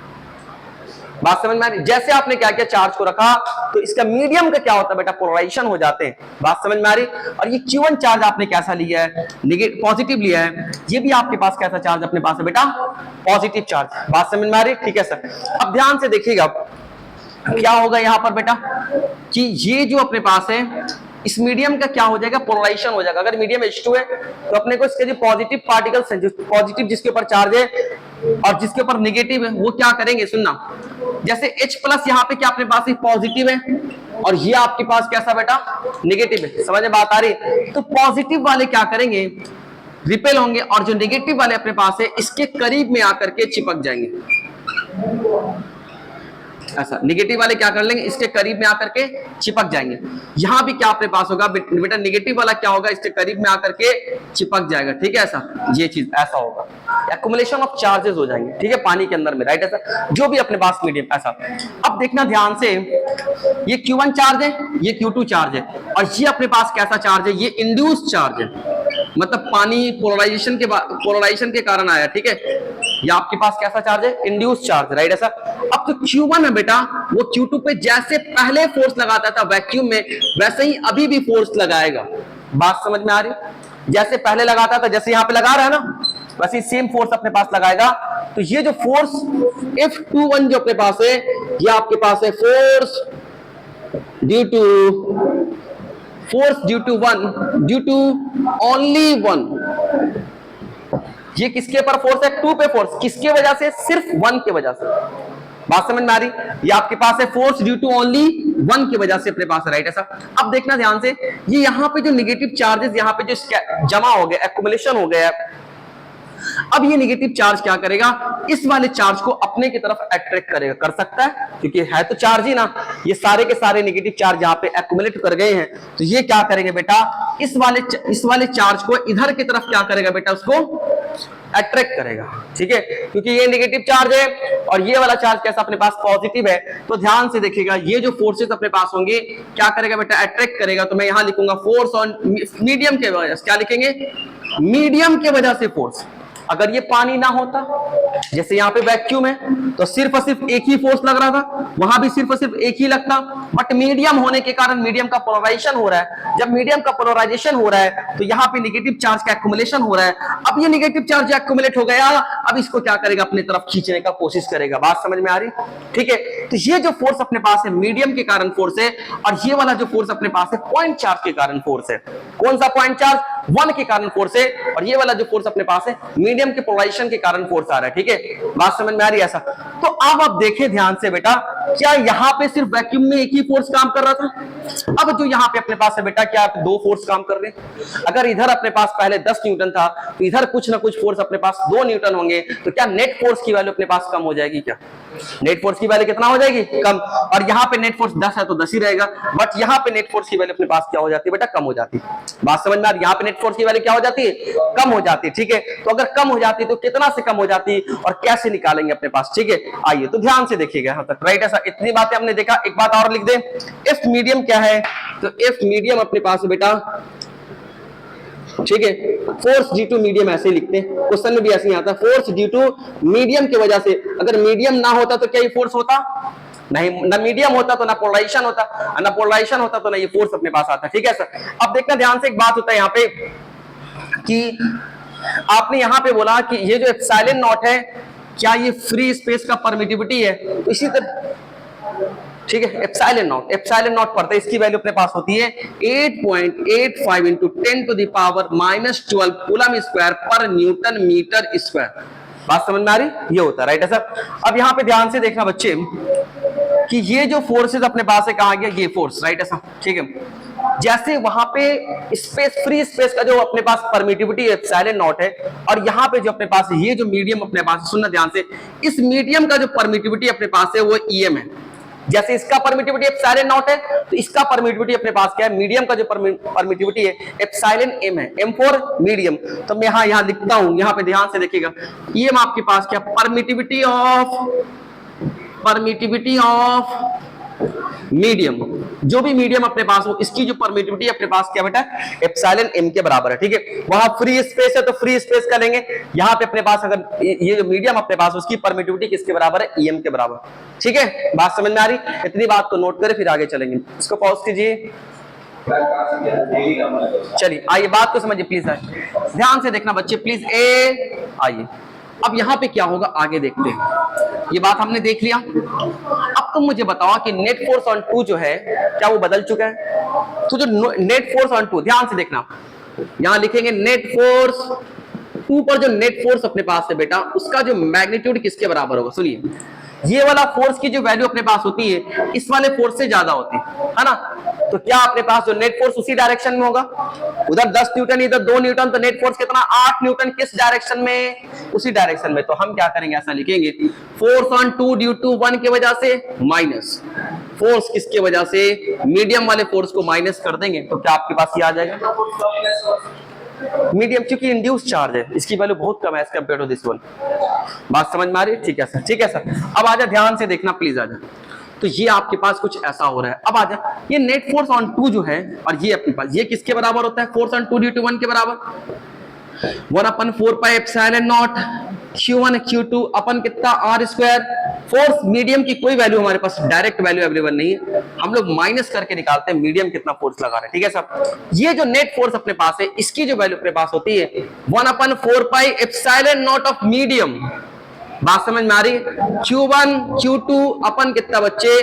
बात समझ में आ रही? जैसे आपने क्या किया, चार्ज को रखा तो इसका मीडियम का क्या होता है बेटा, पोलराइजेशन हो जाते हैं। बात समझ में आ रही? और ये Q1 चार्ज आपने कैसा लिया है, नेगेटिव पॉजिटिव लिया है, ये भी आपके पास कैसा चार्ज अपने पास है बेटा, पॉजिटिव चार्ज। बात समझ में आ रही? ठीक है सर। अब ध्यान से देखिएगा क्या होगा यहां पर बेटा, कि ये जो अपने पास है इस मीडियम का क्या हो जाएगा, पोलराइजेशन हो जाएगा। अगर मीडियम H2 है तो अपने को इसके जो पॉजिटिव पार्टिकल्स हैं, जो पॉजिटिव जिसके ऊपर चार्ज है और जिसके ऊपर नेगेटिव है, वो क्या करेंगे, सुनना, जैसे H प्लस यहाँ पे क्या अपने पास पॉजिटिव है और ये आपके पास कैसा बेटा, नेगेटिव है। समझ में बात आ रही? तो पॉजिटिव वाले क्या करेंगे, रिपेल होंगे, और जो नेगेटिव वाले अपने पास है इसके करीब में आकर के चिपक जाएंगे। ऐसा नेगेटिव वाले क्या कर लेंगे, इसके करीब में आकर के चिपक जाएंगे। यहां भी क्या अपने पास होगा बेटा, नेगेटिव वाला क्या होगा, इसके करीब में आकर के चिपक जाएगा। ठीक है, ऐसा ये चीज ऐसा होगा, एक्युमुलेशन ऑफ चार्जेस हो जाएंगे। ठीक है, पानी के अंदर में, राइट, ऐसा जो भी अपने पास मीडियम ऐसा। अब देखना ध्यान से, ये Q1 चार्ज है, ये Q2 चार्ज है, और ये अपने पास कैसा चार्ज है, ये इंड्यूस चार्ज है, मतलब पानी पोलराइजेशन के कारण आया। ठीक है, ये आपके पास कैसा चार्ज है, इंड्यूस चार्ज, राइट, ऐसा। अब तो Q1 है बेटा, वो Q2 पे जैसे पहले फोर्स लगाता था वैक्यूम में, वैसे ही अभी भी फोर्स लगाएगा। बात समझ में आ रही? जैसे पहले लगाता था, जैसे यहां पे लगा रहा है ना, वैसे सेम फोर्स अपने पास लगाएगा। तो ये जो फोर्स F21 जो अपने पास है, ये आपके पास है force due to only one. ये किसके ऊपर फोर्स है, 2 पे फोर्स, किसके वजह से, सिर्फ 1 की वजह से। बात समझ में आ रही? ये आपके पास है फोर्स ड्यू टू ओनली 1 की वजह से अपने पास है, राइट, ऐसा। अब देखना ध्यान से, ये यहाँ पे जो नेगेटिव चार्जेस यहाँ पे जो जमा हो गया, एक्युमुलेशन हो गया है, अब ये नेगेटिव चार्ज क्या करेगा, इस वाले चार्ज को अपने की तरफ अट्रैक्ट करेगा, कर सकता है क्योंकि है तो चार्ज ही ना। ये सारे के सारे नेगेटिव चार्ज यहाँ पे एक्युमुलेट कर गए हैं, तो ये क्या करेंगे बेटा, इस वाले चार्ज को इधर की तरफ क्या करेगा बेटा, उसको अट्रैक्ट करेगा। ठीक है, क्योंकि ये नेगेटिव चार्ज है और ये वाला चार्ज कैसा अपने पास पॉजिटिव है। तो ध्यान से देखिएगा, ये जो फोर्सेस अपने पास होंगे क्या करेगा बेटा, अट्रैक्ट करेगा। तो मैं यहां लिखूंगा फोर्स ऑन मीडियम के वजह से, क्या लिखेंगे, मीडियम के वजह से फोर्स। अगर ये पानी ना होता, जैसे यहाँ पे वैक्यूम है तो सिर्फ और सिर्फ एक ही फोर्स लग रहा था, वहां भी सिर्फ और सिर्फ एक ही लगता, बट मीडियम होने के कारण मीडियम का पोलराइजेशन हो रहा है। जब मीडियम का पोलराइजेशन हो रहा है तो यहाँ पे नेगेटिव चार्ज का एक्युमुलेशन हो रहा है। अब ये नेगेटिव चार्ज एक्युमुलेट हो गया, अब इसको क्या करेगा, अपनी तरफ खींचने का कोशिश करेगा। बात समझ में आ रही? ठीक है, तो ये जो फोर्स अपने पास है मीडियम के कारण फोर्स है, और ये वाला जो फोर्स अपने पास है पॉइंट चार्ज के कारण फोर्स है। कौन सा पॉइंट चार्ज, 1 के कारण फोर्स है, और ये वाला जो फोर्स अपने पास है मीडियम के पोलराइजेशन के कारण फोर्स आ रहा है। ठीक है, बात समझ में आ रही है ऐसा। तो अब आप देखें ध्यान से बेटा, क्या यहाँ पे सिर्फ वैक्यूम में एक ही फोर्स काम कर रहा था? अब जो यहाँ पे अपने पास है बेटा, क्या 2 फोर्स काम कर रहे हैं? अगर इधर अपने पास पहले 10 न्यूटन था तो इधर कुछ ना कुछ फोर्स अपने पास 2 न्यूटन होंगे, तो क्या नेट फोर्स की वैल्यू अपने पास कम हो जाएगी? क्या नेट फोर्स की वैल्यू कितना हो जाएगी, कम। और यहाँ पे नेट फोर्स 10 है तो 10 ही रहेगा, बट यहाँ पे नेट फोर्स की वैल्यू अपने पास क्या हो जाती है बेटा, कम हो जाती है। बात समझ में आ रही? यहाँ पे नेट फोर्स की वैल्यू क्या हो जाती है, कम हो जाती है। ठीक है, तो अगर कम हो जाती है तो कितना से कम हो जाती और कैसे निकालेंगे अपने पास? ठीक है, आइए तो ध्यान से देखिएगा यहां तक, राइट, ऐसा। इतनी बातें हमने देखा, एक बात और लिख दे, एफ मीडियम क्या है, तो एफ मीडियम अपने पास है बेटा, ठीक है, फोर्स ड्यू टू मीडियम ऐसे लिखते हैं, क्वेश्चन में भी ऐसे ही आता है, फोर्स ड्यू टू मीडियम की वजह से। अगर मीडियम ना होता तो क्या ये फोर्स होता? नहीं, ना मीडियम होता तो ना पोलराइजेशन होता, ना पोलराइजेशन होता तो ना ये फोर्स अपने पास आता। ठीक है सर। अब देखना ध्यान से, एक बात होता है यहाँ पे कि आपने यहां पे बोला कि ये जो एप्सिलॉन नॉट है, क्या ये फ्री स्पेस का परमिटिविटी है? तो इसी तरह, ठीक है, एप्सिलॉन नॉट पढ़ते हैं, इसकी वैल्यू अपने पास होती है 8.85 into 10 to the power -12 coulomb square पर न्यूटन मीटर स्क्वायर। बात समझ में आ रही? ये होता है, राइट है सर। अब यहाँ पे ध्यान से देखना बच्चे कि ये जो फोर्सेस अपने पास है, कहा गया ये फोर्स, राइट है सर, ठीक है। जैसे वहां पे स्पेस, फ्री स्पेस का जो अपने पास परमिटिविटी एप्सिलॉन नॉट है, और यहाँ पे जो अपने पास ये जो मीडियम अपने पास, सुनना ध्यान से, इस मीडियम का जो परमिटिविटी अपने पास है वो ईएम है। जैसे इसका परमिटिविटी एप्सिलॉन नॉट है, तो इसका परमिटिविटी अपने पास क्या है, मीडियम का जो परमिटिविटी है एप्सिलॉन एम है, एम फॉर मीडियम। तो मैं यहाँ लिखता हूं, यहाँ पे ध्यान से देखिएगा, ईएम आपके पास क्या, परमिटिविटी ऑफ मीडियम, जो भी मीडियम अपने पास हो, इसकी जो परमिटिविटी अपने पास क्या बेटा, एप्सिलॉन एम के बराबर है। ठीक है, वहां फ्री स्पेस है तो फ्री स्पेस का लेंगे, यहाँ पे अपने पास अगर ये जो मीडियम अपने पास उसकी परमिटिविटी किसके बराबर है, ईएम के बराबर। ठीक है, बात समझ में आ रही? इतनी बात को नोट करें, फिर आगे चलेंगे। इसको पॉज कीजिए। चलिए आइए बात को समझिए प्लीज, ध्यान से देखना बच्चे प्लीज। आइए अब यहाँ पे क्या होगा आगे देखते हैं। ये बात हमने देख लिया। अब तुम मुझे बताओ कि नेट फोर्स ऑन 2 जो है क्या वो बदल चुका है? तो जो नेट फोर्स ऑन 2, ध्यान से देखना, यहां लिखेंगे नेट फोर्स 2 पर जो नेट फोर्स अपने पास है बेटा, उसका जो मैग्नीट्यूड किसके बराबर होगा? सुनिए, ये वाला फोर्स की जो वैल्यू अपने पास होती है इस वाले फोर्स से ज्यादा होती है ना, तो क्या अपने पास जो नेट फोर्स उसी डायरेक्शन में होगा? उधर 10 न्यूटन इधर 2 न्यूटन, तो नेट फोर्स कितना, 8 न्यूटन। किस डायरेक्शन में? उसी डायरेक्शन में। तो हम क्या करेंगे, ऐसा लिखेंगे फोर्स ऑन 2 ड्यू टू 1 की वजह से माइनस फोर्स किसके वजह से, मीडियम वाले फोर्स को माइनस कर देंगे, तो क्या आपके पास ये आ जाएगा मीडियम, क्योंकि इंड्यूस चार्ज है, इसकी वैल्यू बहुत कम है as compare to this one. बात समझ में आ रही है? ठीक है सर, ठीक है सर। अब आजा, ध्यान से देखना प्लीज, आजा। तो ये आपके पास कुछ ऐसा हो रहा है। अब आजा, ये नेट फोर्स ऑन 2 जो है, और ये अपने पास ये किसके बराबर होता है, फोर्स ऑन 2 ड्यू टू 1 के बराबर 1/4 pi epsilon not Q1 Q2 अपन कितना R स्क्वायर। फोर्स मीडियम की कोई वैल्यू हमारे पास डायरेक्ट वैल्यू अवेलेबल नहीं है, हम लोग माइनस करके निकालते हैं मीडियम कितना फोर्स लगा रहे हैं। ठीक है सब। ये जो नेट फोर्स अपने पास है इसकी जो वैल्यू अपने पास होती है 1/4 pi epsilon not of medium. बात समझ में आ रही? Q1 Q2 अपन कितना बच्चे,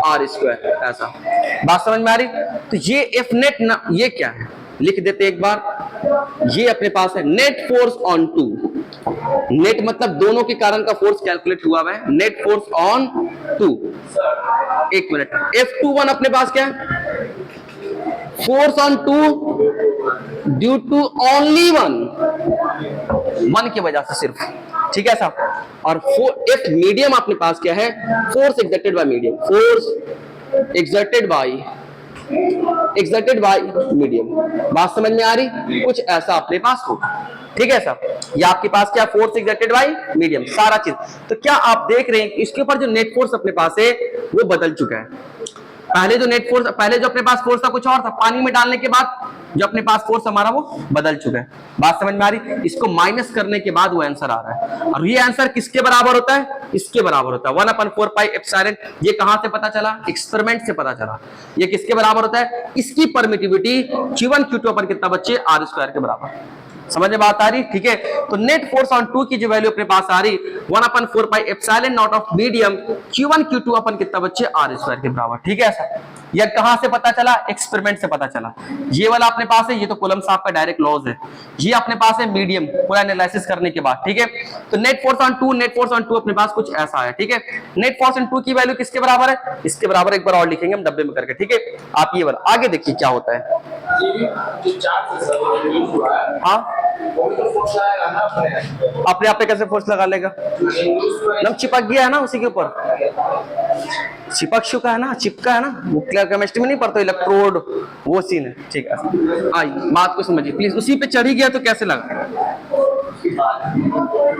R स्क्वायर। ऐसा बात समझ में आ रही? तो ये एफ नेट ना, ये क्या है लिख देते एक बार। ये अपने पास है नेट फोर्स ऑन 2, नेट मतलब दोनों के कारण का फोर्स कैलकुलेट हुआ है, नेट फोर्स ऑन 2। एक मिनट, F21 अपने पास क्या है, force on 2 due to only 1 की वजह से सिर्फ। ठीक है साहब। और F मीडियम अपने पास क्या है, force exerted by medium, force exerted by medium. बात समझ में आ रही? कुछ ऐसा अपने पास होगा। ठीक है साहब, ये आपके पास क्या, फोर्स एक्सर्टेड बाय मीडियम, सारा चीज। तो क्या आप देख रहे हैं कि इसके ऊपर जो नेट फोर्स अपने पास है वो बदल चुका है। पहले जो नेट फोर्स, पहले जो अपने पास फोर्स था कुछ और था, पानी में डालने के बाद जो अपने पास फोर्स हमारा वो बदल चुका है। बात समझ में आ रही? इसको माइनस करने के बाद वो आंसर आ रहा है, और ये आंसर किसके बराबर होता है, इसके बराबर होता है 1/4 पाई एप्सिलॉन। ये कहां से पता चला, एक्सपेरिमेंट से पता चला। ये किसके बराबर होता है, इसकी परमिटिविटी Q1 Q2 अपन कितना बच्चे, R स्क्वायर के बराबर। समझ में बात आ रही? ठीक है। तो नेट फोर्स ऑन 2 की जो वैल्यू अपने पास आ रही 1/4 pi epsilon not of medium Q1 Q2 अपन कितना बच्चे, R स्क्वायर के बराबर। ठीक है सर। ये कहां से पता चला, एक्सपेरिमेंट से पता चला। ये वाला अपने पास है, ये तो कूलम्ब साहब का डायरेक्ट लॉज है। ये अपने पास है मीडियम, पूरा एनालिसिस करने के बाद। ठीक है। तो नेट फोर्स ऑन 2 अपने पास कुछ ऐसा है। ठीक है। नेट फोर्स ऑन 2 की वैल्यू किसके बराबर है, इसके बराबर। एक बार और लिखेंगे हम डब्बे में करके। ठीक है। आप ये वाला आगे देखिए क्या होता है। हाँ, अपने आप पे कैसे फोर्स लगा लेगा, मतलब चिपक गया है ना उसी के ऊपर, चिपक चुका है ना, चिपका है ना। वो केमिस्ट्री में नहीं पढ़ते, इलेक्ट्रोड वो सीन है। ठीक है, आइए बात को समझिए प्लीज। उसी पे चढ़ ही गया तो कैसे लगा,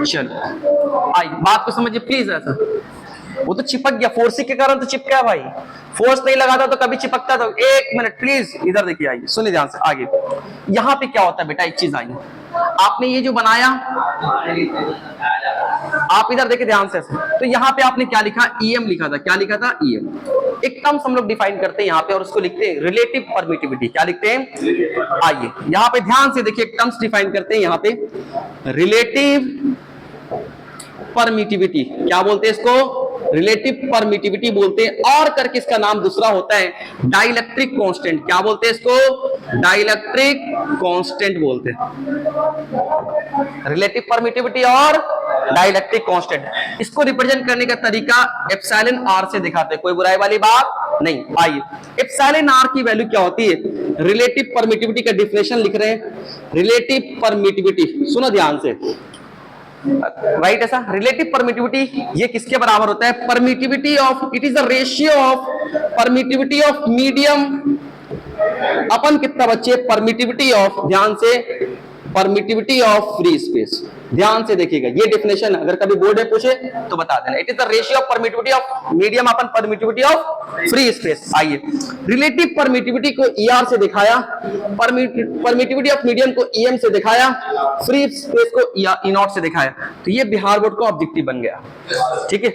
चलो आइए बात को समझिए प्लीज। ऐसा वो तो चिपक गया, फोर्स के कारण तो चिपका है भाई। फोर्स नहीं लगाता तो कभी चिपकता। तो एक मिनट प्लीज इधर देखिए, आइए सुनिए ध्यान से। आगे यहाँ पे क्या होता है बेटा, एक चीज आइए, आपने ये जो बनाया, आप इधर देखिए ध्यान से। तो यहाँ पे आपने क्या लिखा, ईएम लिखा था। क्या लिखा था, ईएम। एक टर्म्स हम लोग डिफाइन करते हैं यहाँ पे, और उसको लिखते हैं रिलेटिव परमिटिविटी। क्या लिखते हैं, आइए यहाँ पे ध्यान से देखिए, टर्म्स डिफाइन करते हैं यहाँ पे, रिलेटिव परमिटिविटी। क्या बोलते हैं इसको, रिलेटिव परमिटिविटी बोलते हैं। और करके इसका नाम दूसरा होता है डाइलेक्ट्रिक कांस्टेंट। क्या बोलते हैं इसको, डाइलेक्ट्रिक कांस्टेंट बोलते हैं। रिलेटिव परमिटिविटी और डाइलेक्ट्रिक कांस्टेंट, इसको रिप्रेजेंट करने का तरीका एप्सिलॉन आर से दिखाते हैं, कोई बुराई वाली बात नहीं। आइए, एप्सिलॉन आर की वैल्यू क्या होती है, रिलेटिव परमिटिविटी का डिफिनेशन लिख रहे हैं। रिलेटिव परमिटिविटी, सुनो ध्यान से, राइट। ऐसा रिलेटिव परमिटिविटी ये किसके बराबर होता है, permittivity of, it is the ratio of permittivity of medium अपन कितना बच्चे, परमिटिविटी ऑफ, ध्यान से, परमिटिविटी ऑफ फ्री स्पेस। ध्यान से देखिएगा, ये डेफिनेशन अगर कभी बोर्ड में पूछे तो बता देना। It is the ratio of permittivity of medium upon permittivity of free space. आइए, रिलेटिव परमिटिविटी को ईआर से दिखाया, परमिटिविटी ऑफ मीडियम को ईएम से दिखाया, फ्री स्पेस को ई नॉट से दिखाया। तो ये बिहार बोर्ड का ऑब्जेक्टिव बन गया, ठीक है।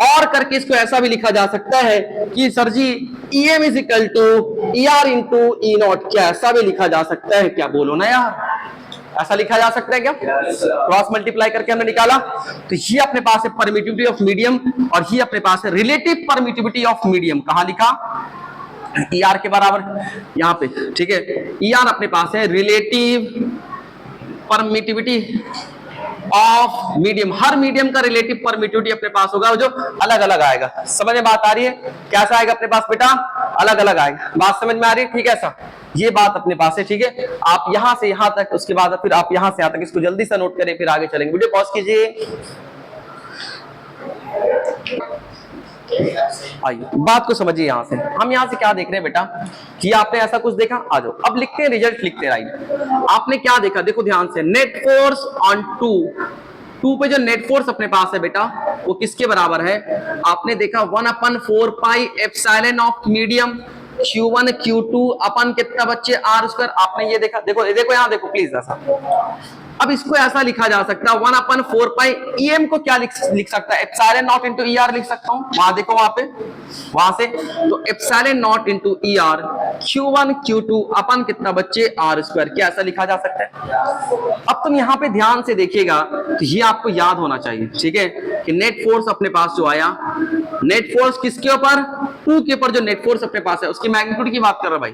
और करके इसको ऐसा भी लिखा जा सकता है कि sir ji EM is equal to ER into E not, क्या ऐसा भी लिखा जा सकता है क्या? बोलो ना यार, ऐसा लिखा जा सकता है क्या? क्रॉस मल्टीप्लाई करके हमने निकाला। तो ये अपने पास है परमिटिविटी ऑफ मीडियम और ये अपने पास है रिलेटिव परमिटिविटी ऑफ मीडियम। कहां लिखा? ईआर के बराबर यहां पे, ठीक है। ईआर अपने पास है relative permittivity of medium. Her medium का रिलेटिव परमिटिविटी अपने पास होगा जो अलग अलग आएगा। समझ में बात आ रही है? कैसा आएगा अपने पास बेटा? अलग अलग आएगा। बात समझ में आ रही है? ठीक है, ऐसा ये बात अपने पास है, ठीक है। आप यहां से यहां तक, उसके बाद फिर आप यहां से यहां तक, इसको जल्दी से नोट करें, फिर आगे चलेंगे। वीडियो पॉज कीजिए। आइए बात को समझिए। यहां से हम यहां से क्या देख रहे हैं बेटा कि आपने ऐसा कुछ देखा। आ जाओ अब लिखते हैं, रिजल्ट लिखते हैं। राइट, आपने क्या देखा? देखो ध्यान से, नेट फोर्स ऑन टू पे जो नेट फोर्स अपने पास है बेटा वो किसके बराबर है? आपने देखा 1/4 pi epsilon of medium Q1 Q2 अपन कितना बच्चे R स्क्वायर। आपने ये देखा, देखो देखो यहां देखो प्लीज ऐसा। अब इसको ऐसा लिखा जा सकता है 1/4 पाई EM को क्या लिख सकता है? एप्सिलॉन नॉट इंटू ER लिख सकता हूं। वहां देखो, वहां पे, वहां से तो epsilon not into ER Q1 Q2 अपन कितना बच्चे R स्क्वायर, क्या ऐसा लिखा जा सकता है? अब तुम यहां पे ध्यान से देखिएगा तो ये आपको याद होना चाहिए, ठीक है, कि नेट फोर्स अपने पास जो आया, नेट फोर्स किसके ऊपर? 2 के ऊपर जो नेट फोर्स अपने पास है उसकी मैग्नीट्यूड की बात कर रहा भाई,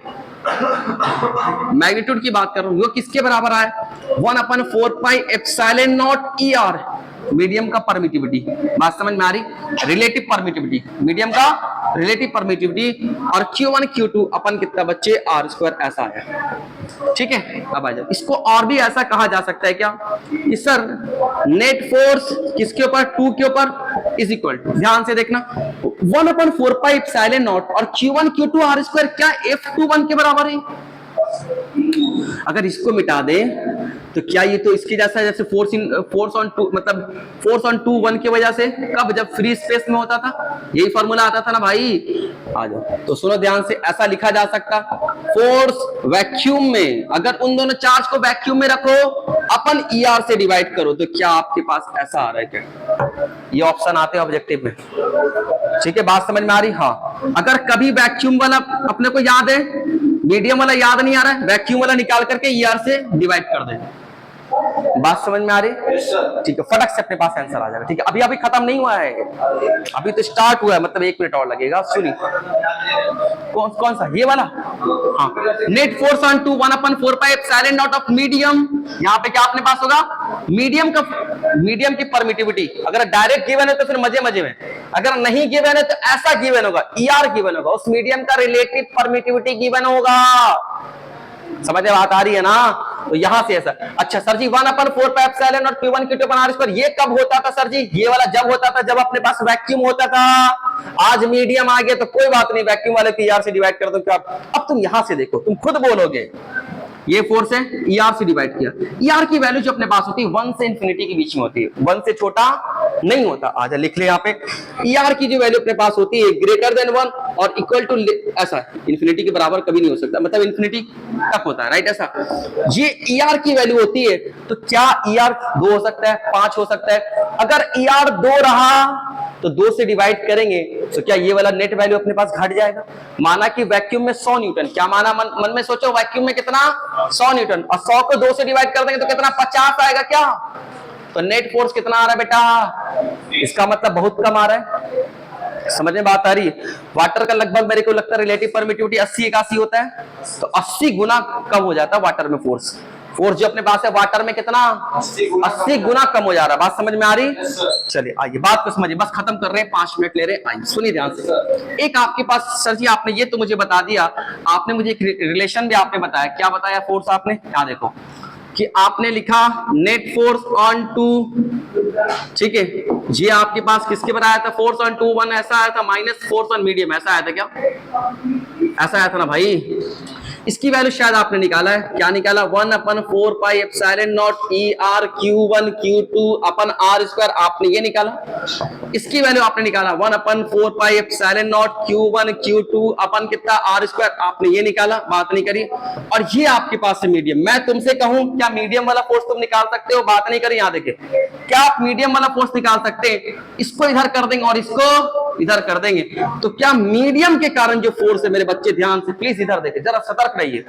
मैग्नीट्यूड की बात कर रहा हूं। वो किसके बराबर आए? 1/4 pi epsilon not ER medium का परमिटिविटी। बात समझ में आ रही? रिलेटिव परमिटिविटी, मीडियम का रिलेटिव परमिटिविटी, और Q1 Q2 अपन कितना बच्चे R स्क्वायर, ऐसा है, ठीक है। अब आ जाओ, इसको और भी ऐसा कहा जा सकता है क्या कि सर नेट फोर्स किसके ऊपर? 2 के ऊपर इज इक्वल टू, ध्यान से देखना, 1/4 पाई एप्सिलॉन नॉट और Q1 Q2 R स्क्वायर क्या F21 के बराबर है? अगर इसको मिटा दे तो क्या ये तो इसके जैसा, जैसे फोर्स ऑन 2 मतलब फोर्स ऑन 2 1 की वजह से, कब? जब फ्री स्पेस में होता था, यही फॉर्मूला आता था ना भाई। आ जाओ तो सुनो ध्यान से, ऐसा लिखा जा सकता, फोर्स वैक्यूम में, अगर उन दोनों चार्ज को वैक्यूम में रखो अपन ER से डिवाइड करो, तो क्या आपके पास ऐसा आ रहा है क्या? ये ऑप्शन आते हैं ऑब्जेक्टिव में, ठीक है। बात समझ में आ रही? हाँ, अगर कभी वैक्यूम वाला अपने को याद है, मीडियम वाला याद नहीं आ रहा है, वैक्यूम वाला निकाल करके ER से डिवाइड कर दे। बात समझ में आ रही? ठीक है, फटक से अपने पास आंसर आ जाएगा, ठीक है। अभी अभी खत्म नहीं हुआ है, अभी तो स्टार्ट हुआ है, मतलब 1 मिनट और लगेगा। सुनिए, कौन सा? ये वाला। हाँ, net force on 2 1/4 pi epsilon not of medium. यहाँ पे क्या अपने पास होगा? मीडियम की परमिटिविटी। अगर डायरेक्ट गिवन है तो फिर मजे मजे में, अगर नहीं गिवन है तो ऐसा गिवन होगा, ER गिवन होगा, उस मीडियम का रिलेटिव परमिटिविटी गिवन होगा। समझ में बात आ रही है ना? तो यहां से ऐसा। अच्छा सर जी 1/4 पाई एप्सिलॉन और Q1 Q2 R स्क्वायर, ये कब होता था सर जी? ये वाला जब होता था जब अपने पास वैक्यूम होता था। आज मीडियम आ गया तो कोई बात नहीं, वैक्यूम वाले को ER से डिवाइड कर दो। क्या अब तुम यहां से देखो, तुम खुद बोलोगे ये फोर्स है, ER से डिवाइड किया। ER की वैल्यू जो अपने पास होती है 1 से इंफिनिटी के बीच में होती है, 1 से छोटा नहीं होता। आजा लिख ले यहाँ पे, ER की जो वैल्यू अपने पास होती है ग्रेटर देन 1 और इक्वल टू, ऐसा इंफिनिटी के बराबर कभी नहीं हो सकता, मतलब इंफिनिटी तक होता है, राइट? ऐसा ये ER की वैल्यू होती है। तो क्या ER 2 हो सकता है, 5 हो सकता है? अगर ER 2 रहा तो 2 से डिवाइड करेंगे तो क्या ये वाला नेट वैल्यू अपने पास घट जाएगा? माना कि वैक्यूम में 100 न्यूटन, क्या माना? मन में सोचो, वैक्यूम में कितना? 100 न्यूटन, और 100 को 2 से डिवाइड कर देंगे तो कितना? 50 आएगा क्या? तो नेट फोर्स कितना आ रहा है बेटा? इसका मतलब बहुत कम आ रहा है। समझ में बात आ रही है? वाटर का लगभग मेरे को लगता है रिलेटिव परमिटिविटी 80-81 होता है, तो 80 गुना कम हो जाता है वाटर में फोर्स। फोर्स जो अपने पास है वाटर में कितना? 80 गुना कम हो जा रहा है। बात समझ में आ रही? चलिए आइए बात को समझिए, बस खत्म कर रहे हैं, 5 मिनट ले रहे हैं। आइए सुनिए ध्यान से। एक आपके पास सर जी आपने ये तो मुझे बता दिया, आपने मुझे एक रिलेशन भी आपने बताया। क्या बताया फोर्स आपने? यहाँ देखो कि आपने लिखा नेट फोर्स ऑन 2, ठीक है, ये आपके पास किसके पर आया था? फोर्स ऑन 2 1 ऐसा आया था, माइनस फोर्स ऑन मीडियम ऐसा आया था क्या? ऐसा आया था ना भाई। इसकी वैल्यू शायद आपने निकाला है, क्या निकाला, 1/4 pi epsilon not ER Q1 Q2 upon R square, आपने ये निकाला। इसकी वैल्यू आपने निकाला 1/4 pi epsilon not Q1 Q2 अपन कितना R स्क्वायर, आपने ये निकाला, बात नहीं करी। और ये आपके पास है मीडियम। मैं तुमसे कहूं क्या मीडियम वाला फोर्स तुम निकाल सकते हो, बात नहीं करी। यहां देखे, क्या आप मीडियम वाला फोर्स निकाल सकते हैं? इसको इधर कर देंगे और इसको इधर कर देंगे, तो क्या मीडियम के कारण जो फोर्स है, मेरे बच्चे ध्यान से प्लीज इधर देखें, जरा सतर्क रहिए।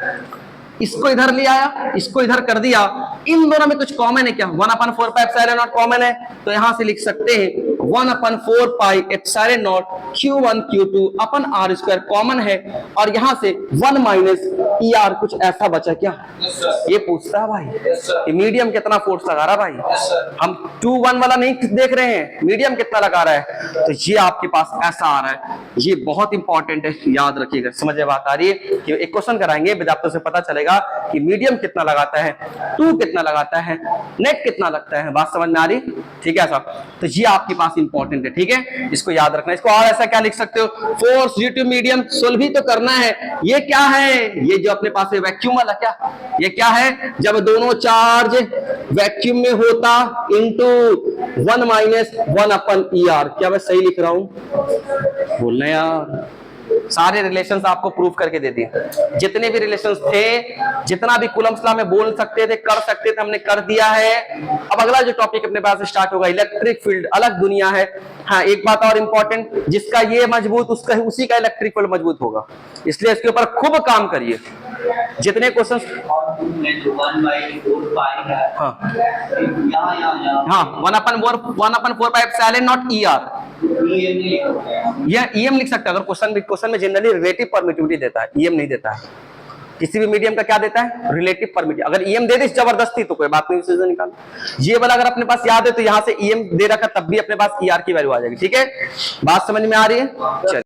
इसको इधर ले आया, इसको इधर कर दिया, इन दोनों में कुछ कॉमन है क्या? 1/4 पाई एप्सिलॉन नॉट कॉमन है, तो यहां से लिख सकते हैं 1/4 pi epsilon not Q1 Q2 upon R square common है, और यहां से 1 माइनस ER कुछ ऐसा बचा क्या? ये पूछता है भाई कि मीडियम कितना फोर्स लगा रहा है भाई। हम 2-1 वाला नहीं देख रहे हैं, मीडियम कितना लगा रहा है, तो ये आपके पास ऐसा आ रहा है। ये बहुत इंपॉर्टेंट है, याद रखिएगा। समझ में बात आ रही है कि एक क्वेश्चन कराएंगे, विद्यार्थियों से पता चलेगा कि मीडियम कितना लगाता है, 2 कितना लगाता है, नेट कितना लगता है। बात समझ में आ रही? ठीक है साहब, तो ये आपके पास इंपॉर्टेंट है, ठीक है, इसको याद रखना। इसको और ऐसा क्या लिख सकते हो, force due to medium, solve ही तो करना है। ये क्या है, ये जो अपने पास है वैक्यूम वाला, क्या ये क्या है, जब दोनों चार्ज वैक्यूम में होता इनटू 1 माइनस 1/ER। क्या मैं सही लिख रहा हूं? बोलना यार, सारे रिलेशंस आपको प्रूफ करके दे दिए, जितने भी रिलेशंस थे, जितना भी कूलम्ब्स लॉ में बोल सकते थे, कर सकते थे, हमने कर दिया है। अब अगला जो टॉपिक अपने पास स्टार्ट होगा, इलेक्ट्रिक फील्ड, अलग दुनिया है। हाँ, एक बात और इंपॉर्टेंट, जिसका ये मजबूत उसका उसी का इलेक्ट्रिक फील्ड मजबूत होगा, इसलिए इसके ऊपर खूब काम करिए। जितने क्वेश्चन हाँ 1/4 पाई एप्सिलॉन नॉट ER, यह EM लिख सकता है। अगर क्वेश्चन में जनरली रिलेटिव परमिटिविटी देता है, EM नहीं देता है। किसी भी मीडियम का क्या देता है, रिलेटिव परमिटिविटी। अगर EM दे दे जबरदस्ती तो कोई बात नहीं, उसे निकाल। ये वाला अगर अपने पास याद है तो यहां से EM दे रखा, तब भी अपने पास ER की वैल्यू आ जाएगी। ठीक है, बात समझ में आ रही है? चलिए।